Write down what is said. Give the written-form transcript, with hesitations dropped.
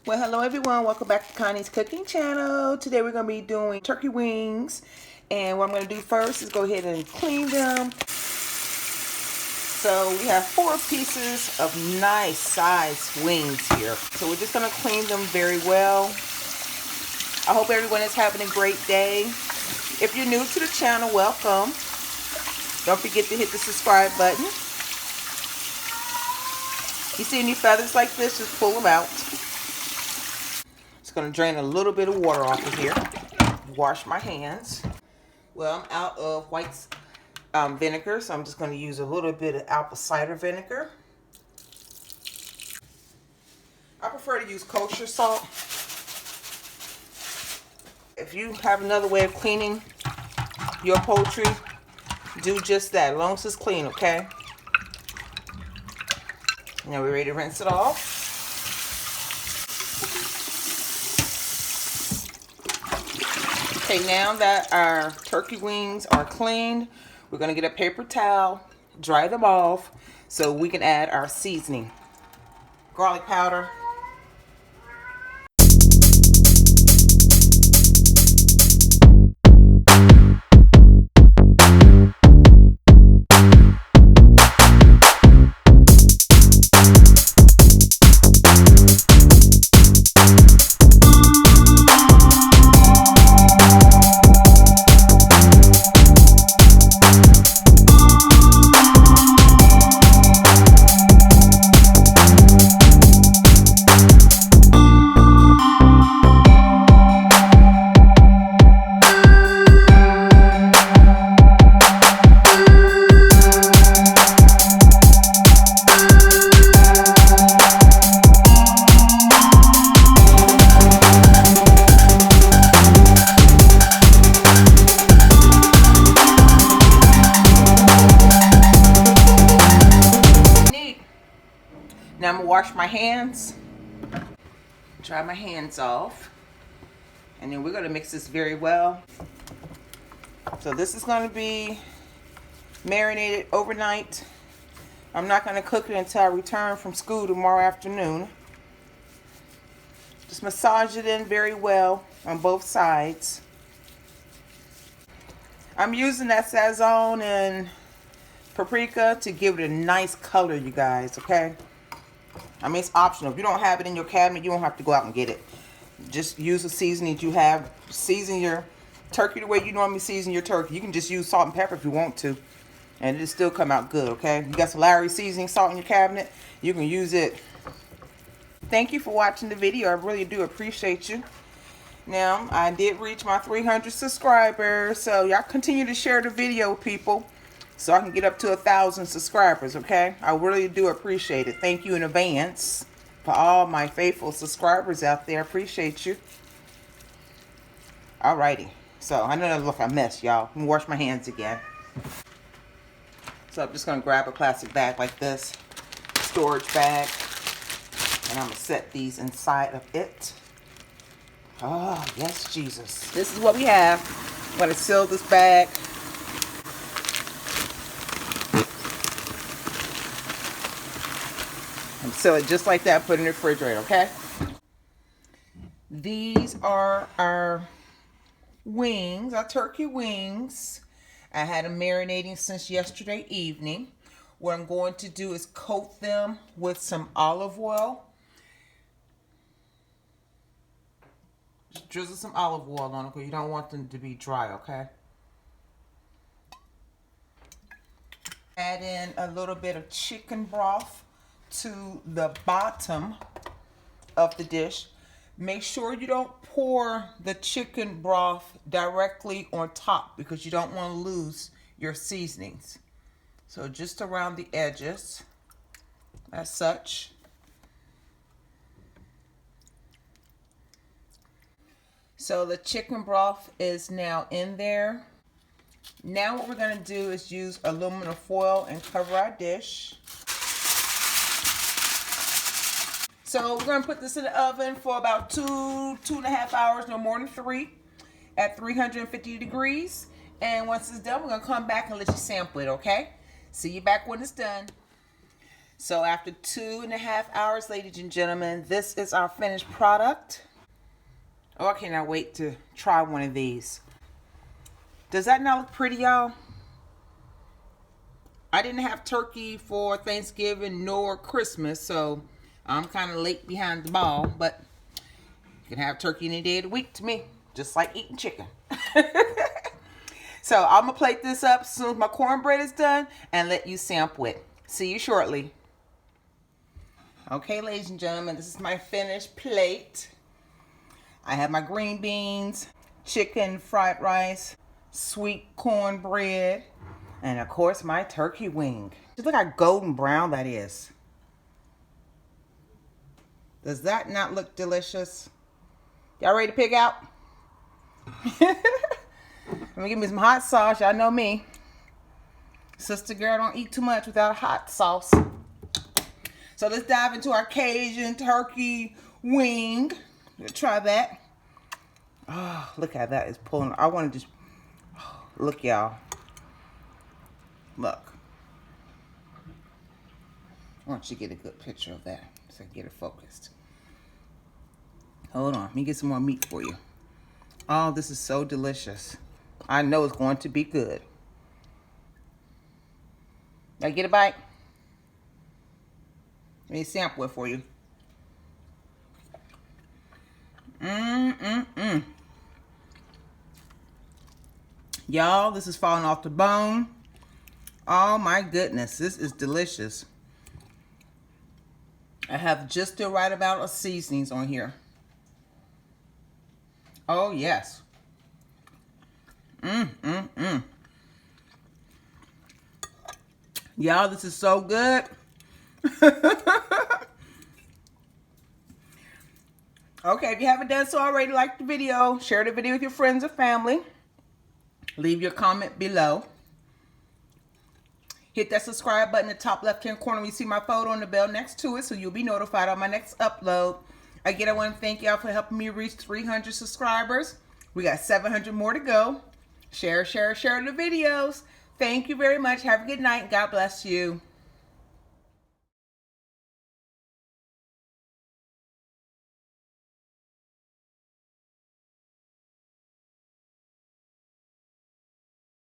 Well, hello everyone. Welcome back to Connie's Cooking Channel. Today we're going to be doing turkey wings. And what I'm going to do first is go ahead and clean them. So we have 4 pieces of nice sized wings here. So we're just going to clean them very well. I hope everyone is having a great day. If you're new to the channel, welcome. Don't forget to hit the subscribe button. You see any feathers like this, just pull them out. Just going to drain a little bit of water off of here. Wash my hands. Well, I'm out of white vinegar, so I'm just going to use a little bit of apple cider vinegar. I prefer to use kosher salt. If you have another way of cleaning your poultry, do just that, as long as it's clean, okay? Now we're ready to rinse it off. Okay, now that our turkey wings are cleaned, we're going to get a paper towel, dry them off, so we can add our seasoning. Garlic powder. Now I'm going to wash my hands, dry my hands off, and then we're going to mix this very well. So this is going to be marinated overnight. I'm not going to cook it until I return from school tomorrow afternoon. Just massage it in very well on both sides. I'm using that Sazon and Paprika to give it a nice color, you guys, okay? I mean, it's optional. If you don't have it in your cabinet, you don't have to go out and get it. Just use the seasoning that you have. Season your turkey the way you normally season your turkey. You can just use salt and pepper if you want to, and it'll still come out good, okay? You got some Lowry seasoning salt in your cabinet, you can use it. Thank you for watching the video. I really do appreciate you. Now, I did reach my 300 subscribers, so y'all continue to share the video, people, so I can get up to 1,000 subscribers, okay? I really do appreciate it. Thank you in advance for all my faithful subscribers out there. Appreciate you. Alrighty. So, I know that look a mess, y'all. I'm gonna wash my hands again. So, I'm just gonna grab a plastic bag like this, storage bag, and I'm gonna set these inside of it. Oh, yes, Jesus. This is what we have. I'm gonna seal this bag. And seal it just like that, put it in the refrigerator, okay? These are our wings, our turkey wings. I had them marinating since yesterday evening. What I'm going to do is coat them with some olive oil. Just drizzle some olive oil on them because you don't want them to be dry, okay? Add in a little bit of chicken broth to the bottom of the dish. Make sure you don't pour the chicken broth directly on top because you don't want to lose your seasonings. So just around the edges, as such. So the chicken broth is now in there. Now what we're going to do is use aluminum foil and cover our dish. So we're going to put this in the oven for about 2.5 hours, no more than 3, at 350 degrees. And once it's done, we're going to come back and let you sample it, okay? See you back when it's done. So after 2.5 hours, ladies and gentlemen, this is our finished product. Oh, I cannot wait to try one of these. Does that not look pretty, y'all? I didn't have turkey for Thanksgiving nor Christmas, so I'm kind of late behind the ball, but you can have turkey any day of the week to me, just like eating chicken. So I'm going to plate this up as soon as my cornbread is done and let you sample it. See you shortly. Okay, ladies and gentlemen, this is my finished plate. I have my green beans, chicken fried rice, sweet cornbread, and of course my turkey wing. Just look how golden brown that is. Does that not look delicious? Y'all ready to pick out? Let me give me some hot sauce. Y'all know me. Sister girl don't eat too much without hot sauce. So let's dive into our Cajun turkey wing. Let's try that. Oh, look how that is pulling. I want to just, look y'all. Look. I want you to get a good picture of that so I can get it focused. Hold on, let me get some more meat for you. Oh, this is so delicious. I know it's going to be good. Now get a bite. Let me sample it for you. Y'all, this is falling off the bone. Oh my goodness, this is delicious. I have just the right amount of seasonings on here. Oh yes. Y'all, this is so good. Okay, if you haven't done so already, like the video, share the video with your friends or family. Leave your comment below. Hit that subscribe button in the top left-hand corner when you see my photo and the bell next to it so you'll be notified on my next upload. Again, I want to thank y'all for helping me reach 300 subscribers. We got 700 more to go. Share the videos. Thank you very much. Have a good night. God bless you.